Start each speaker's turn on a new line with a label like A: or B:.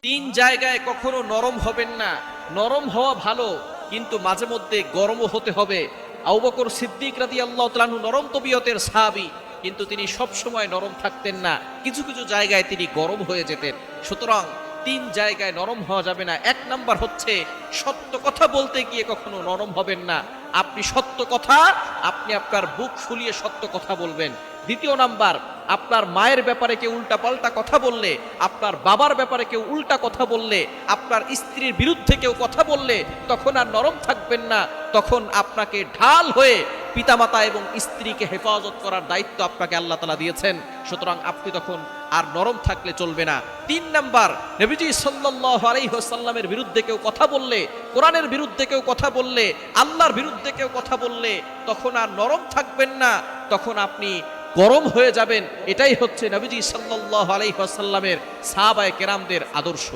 A: তিন জায়গায় কখনো নরম হবেন না। নরম হওয়া ভালো, কিন্তু মাঝে মধ্যে গরমও হতে হবে। আবু বকর সিদ্দিক রাদিয়াল্লাহু তাআলা আনহু নরম তবিয়তের সাহাবী, কিন্তু তিনি সব সময় নরম থাকতেন না। কিছু কিছু জায়গায় তিনি গরম হয়ে যেতেন। সুতরাং তিন জায়গায় নরম হওয়া যাবে না। এক নাম্বার হচ্ছে সত্য কথা বলতে গিয়ে কখনো নরম হবেন না। আপনি সত্য কথা, আপনি আপনার বুক ফুলিয়ে সত্য কথা বলবেন। দ্বিতীয় নাম্বার, আপনার মায়ের ব্যাপারে কেউ উল্টা পাল্টা কথা বললে, আপনার বাবার ব্যাপারে কেউ উল্টা কথা বললে, আপনার স্ত্রীর বিরুদ্ধে কেউ কথা বললে, তখন আর নরম থাকবেন না। তখন আপনাকে ঢাল হয়ে পিতামাতা এবং স্ত্রীকে হেফাজত করার দায়িত্ব আপনাকে আল্লাহ তাআলা দিয়েছেন। সুতরাং আপনি তখন আর নরম থাকলে চলবে না। তিন নাম্বার, নবীজি সাল্লাল্লাহু আলাইহি ওয়াসাল্লামের বিরুদ্ধে কেউ কথা বললে, কোরআনের বিরুদ্ধে কেউ কথা বললে, আল্লাহর বিরুদ্ধে কেউ কথা বললে, তখন আর নরম থাকবেন না, তখন আপনি গরম হয়ে যাবেন। এটাই হচ্ছে নবীজি সাল্লাল্লাহু আলাইহি ওয়াসাল্লামের সাহাবায়ে কেরামদের আদর্শ।